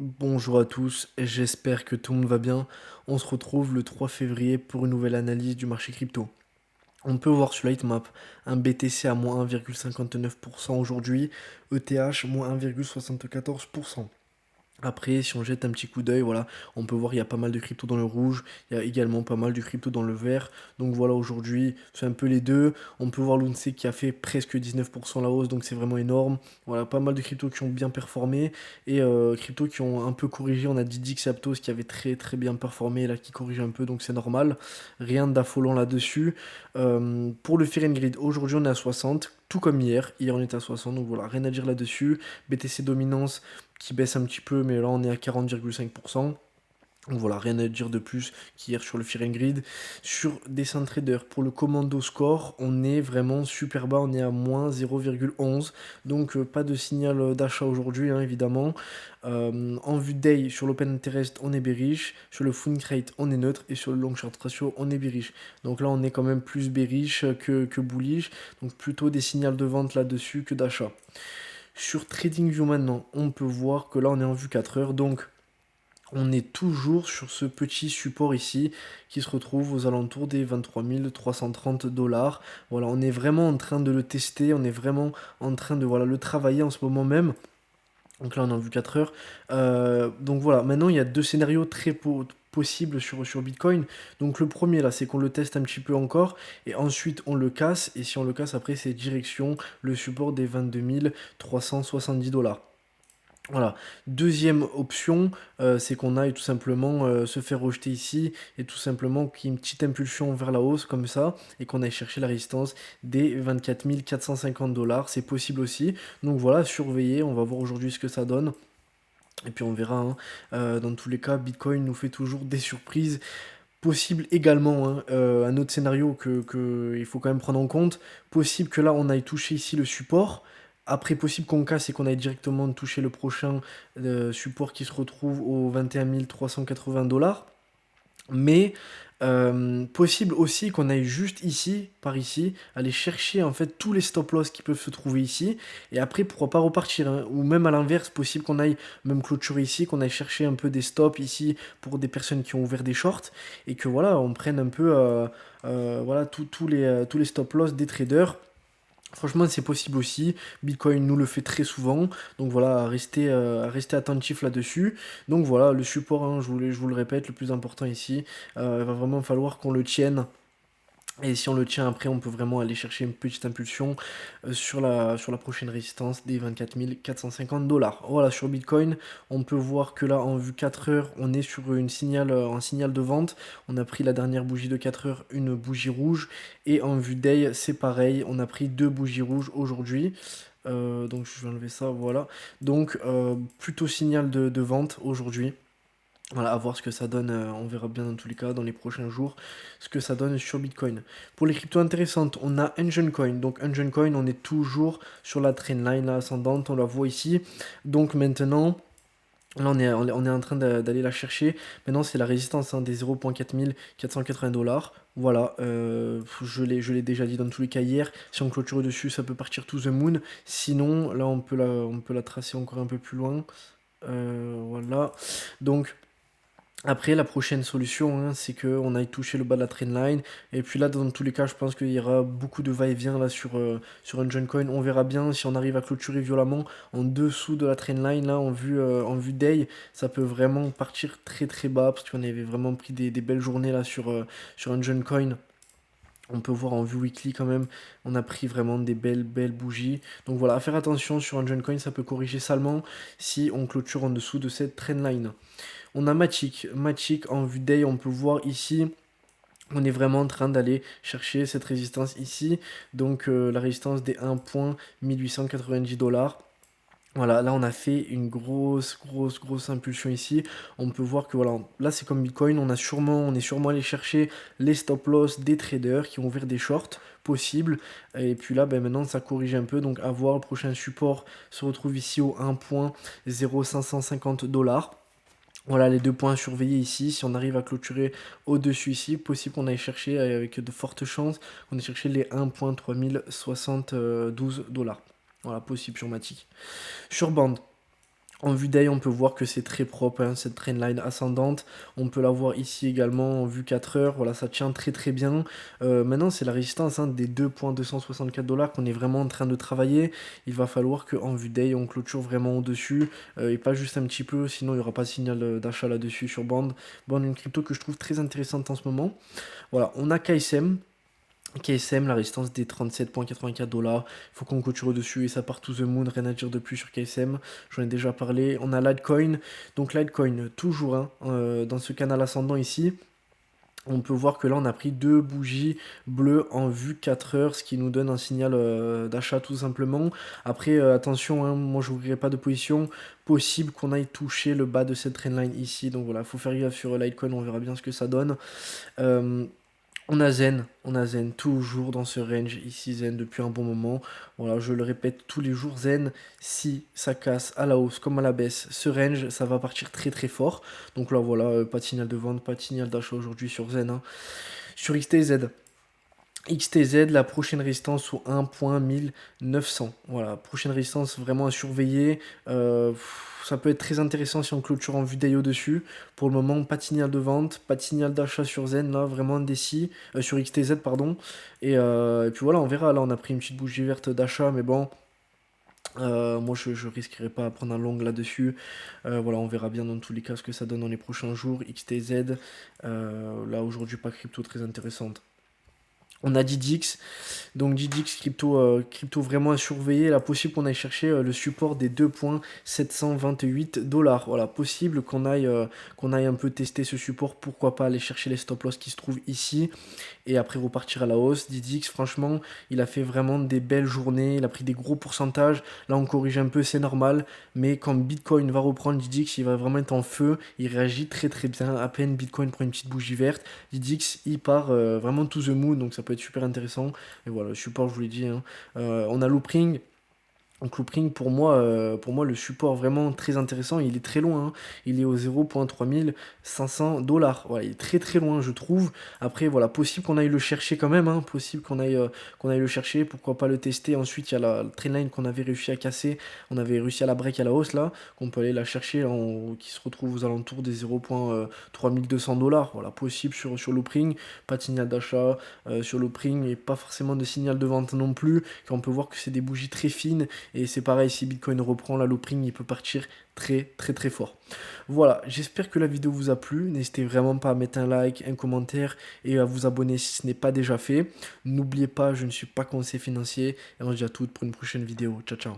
Bonjour à tous, j'espère que tout le monde va bien. On se retrouve le 3 février pour une nouvelle analyse du marché crypto. On peut voir sur la heatmap un BTC à moins 1,59% aujourd'hui, ETH moins 1,74%. Après, si on jette un petit coup d'œil, voilà, on peut voir il y a pas mal de crypto dans le rouge, il y a également pas mal de crypto dans le vert. Donc voilà, aujourd'hui, c'est un peu les deux. On peut voir l'ONC qui a fait presque 19% la hausse, donc c'est vraiment énorme. Voilà, pas mal de cryptos qui ont bien performé et cryptos qui ont un peu corrigé. On a Didi Aptos qui avait très très bien performé, là qui corrige un peu, donc c'est normal. Rien d'affolant là-dessus. Pour le Fear and Grid, aujourd'hui on est à 60, tout comme hier. Hier on était à 60, donc voilà, rien à dire là-dessus. BTC Dominance qui baisse un petit peu, mais là on est à 40,5%. Donc voilà, rien à dire de plus qu'hier sur le Fear and Grid. Sur Decentrader, pour le Commando Score, on est vraiment super bas, on est à moins 0,11. Donc pas de signal d'achat aujourd'hui, hein, évidemment. En vue day, sur l'Open Interest, on est bearish. Sur le Fund Rate, on est neutre. Et sur le Long Short Ratio, on est bearish. Donc là, on est quand même plus bearish que bullish. Donc plutôt des signaux de vente là-dessus que d'achat. Sur TradingView maintenant, on peut voir que là, on est en vue 4 heures. Donc on est toujours sur ce petit support ici qui se retrouve aux alentours des 23 330 dollars. Voilà, on est vraiment en train de le tester, on est vraiment en train de voilà, le travailler en ce moment même. Donc là, on a vu 4 heures. Donc voilà, maintenant, il y a deux scénarios très possibles sur Bitcoin. Donc le premier, là, c'est qu'on le teste un petit peu encore. Et ensuite, on le casse. Et si on le casse, après, c'est direction le support des 22 370 dollars. Voilà. Deuxième option, c'est qu'on aille tout simplement se faire rejeter ici et tout simplement qu'il y ait une petite impulsion vers la hausse comme ça et qu'on aille chercher la résistance des 24 450 dollars. C'est possible aussi. Donc voilà, surveillez. On va voir aujourd'hui ce que ça donne. Et puis on verra, hein. Dans tous les cas, Bitcoin nous fait toujours des surprises. Possible également, hein, un autre scénario il faut quand même prendre en compte. Possible que là on aille toucher ici le support. Après, possible qu'on casse et qu'on aille directement toucher le prochain support qui se retrouve aux 21 380 dollars. Mais possible aussi qu'on aille juste ici, par ici, aller chercher en fait tous les stop loss qui peuvent se trouver ici, et après pourquoi pas repartir, hein. Ou même à l'inverse, possible qu'on aille même clôturer ici, qu'on aille chercher un peu des stops ici pour des personnes qui ont ouvert des shorts, et que voilà, on prenne un peu voilà, tous les stop loss des traders. Franchement, c'est possible aussi. Bitcoin nous le fait très souvent. Donc voilà, restez attentif là-dessus. Donc voilà, le support, hein, je vous le répète, le plus important ici, il va vraiment falloir qu'on le tienne. Et si on le tient après, on peut vraiment aller chercher une petite impulsion sur la prochaine résistance des 24 450 dollars. Voilà, sur Bitcoin, on peut voir que là, en vue 4 heures, on est sur un signal de vente. On a pris la dernière bougie de 4 heures, une bougie rouge. Et en vue day, c'est pareil, on a pris deux bougies rouges aujourd'hui. Donc je vais enlever ça, voilà. Donc plutôt signal de vente aujourd'hui. Voilà, à voir ce que ça donne, on verra bien dans tous les cas dans les prochains jours ce que ça donne sur Bitcoin. Pour les cryptos intéressantes, on a Engine Coin. Donc Engine Coin, on est toujours sur la trendline là, ascendante, on la voit ici. Donc maintenant, là on est en train d'aller la chercher. Maintenant c'est la résistance, hein, des 0.4 480 dollars. Voilà, je l'ai déjà dit dans tous les cas hier. Si on clôture dessus, ça peut partir to the moon. Sinon, là on peut la tracer encore un peu plus loin. Voilà. Donc après, la prochaine solution, hein, c'est qu'on aille toucher le bas de la trendline. Et puis là, dans tous les cas, je pense qu'il y aura beaucoup de va-et-vient là sur un coin. On verra bien si on arrive à clôturer violemment en dessous de la trendline, là, en vue day. Ça peut vraiment partir très très bas parce qu'on avait vraiment pris des belles journées là sur un coin. On peut voir en vue weekly quand même, on a pris vraiment des belles bougies. Donc voilà, à faire attention sur un coin, ça peut corriger salement si on clôture en dessous de cette trendline. On a Matic. Matic en vue day, on peut voir ici. On est vraiment en train d'aller chercher cette résistance ici. Donc la résistance des 1.1890 dollars. Voilà, là on a fait une grosse impulsion ici. On peut voir que voilà, là c'est comme Bitcoin, on est sûrement allé chercher les stop loss des traders qui ont ouvert des shorts possibles. Et puis là, ben, maintenant ça corrige un peu. Donc à voir, le prochain support se retrouve ici au 1.0550 dollars. Voilà les deux points à surveiller ici. Si on arrive à clôturer au-dessus ici, possible qu'on aille chercher avec de fortes chances, on aille chercher les 1.3072 dollars. Voilà, possible sur Matic. Sur Band, En vue d'œil, on peut voir que c'est très propre, hein, cette trendline ascendante. On peut la voir ici également en vue 4 heures. Voilà, ça tient très très bien. Maintenant, c'est la résistance, hein, des 2,264 $ qu'on est vraiment en train de travailler. Il va falloir qu'en vue d'œil, on clôture vraiment au-dessus et pas juste un petit peu. Sinon, il n'y aura pas de signal d'achat là-dessus sur Band. Band, une crypto que je trouve très intéressante en ce moment. Voilà, on a KSM. KSM, la résistance des 37,84 $. Il faut qu'on clôture dessus et ça part to the moon. Rien à dire de plus sur KSM. J'en ai déjà parlé. On a Litecoin. Donc Litecoin, toujours hein, dans ce canal ascendant ici. On peut voir que là, on a pris 2 bougies bleues en vue 4 heures, ce qui nous donne un signal d'achat tout simplement. Après, attention, hein, moi, je n'ouvrirai pas de position. Possible qu'on aille toucher le bas de cette trendline ici. Donc voilà, il faut faire gaffe sur Litecoin, on verra bien ce que ça donne. On a Zen, toujours dans ce range, ici Zen depuis un bon moment. Voilà, je le répète tous les jours, Zen, si ça casse à la hausse comme à la baisse, ce range, ça va partir très très fort. Donc là, voilà, pas de signal de vente, pas de signal d'achat aujourd'hui sur Zen. Hein. Sur XTZ, XTZ, la prochaine résistance au 1.1900. Voilà, prochaine résistance vraiment à surveiller. Ça peut être très intéressant si on clôture en vue d'AIO dessus. Pour le moment, pas de signal de vente, pas de signal d'achat sur Zen, là, vraiment indécis. Sur XTZ, pardon. Et puis voilà, on verra. Là, on a pris une petite bougie verte d'achat, mais bon. Moi je risquerai pas à prendre un long là-dessus. Voilà, on verra bien dans tous les cas ce que ça donne dans les prochains jours. XTZ, là aujourd'hui pas crypto très intéressante. On a DDX, donc DDX crypto vraiment à surveiller. Là, possible qu'on aille chercher le support des 2,728 $. Voilà, possible qu'on aille un peu tester ce support. Pourquoi pas aller chercher les stop loss qui se trouvent ici et après repartir à la hausse. DDX, franchement, il a fait vraiment des belles journées. Il a pris des gros pourcentages. Là, on corrige un peu, c'est normal. Mais quand Bitcoin va reprendre, DDX, il va vraiment être en feu. Il réagit très très bien. À peine Bitcoin prend une petite bougie verte, DDX, il part vraiment to the moon. Donc ça peut être super intéressant. Et voilà, le support, je vous l'ai dit. Hein. On a Loopring. Donc Loopring, pour moi, le support vraiment très intéressant, il est très loin. Hein. Il est au 0,3500 $. Voilà, il est très très loin, je trouve. Après, voilà, possible qu'on aille le chercher quand même. Hein. Possible qu'on aille le chercher. Pourquoi pas le tester. Ensuite, il y a la trendline qu'on avait réussi à casser. On avait réussi à la break à la hausse, là. Qu'on peut aller la chercher, qui se retrouve aux alentours des 0,3200 $. Voilà, possible sur Loopring. Pas de signal d'achat sur Loopring et pas forcément de signal de vente non plus. Quand on peut voir que c'est des bougies très fines. Et c'est pareil, si Bitcoin reprend, la Loopring, il peut partir très très très fort. Voilà, j'espère que la vidéo vous a plu. N'hésitez vraiment pas à mettre un like, un commentaire et à vous abonner si ce n'est pas déjà fait. N'oubliez pas, je ne suis pas conseiller financier. Et on se dit à toutes pour une prochaine vidéo. Ciao, ciao.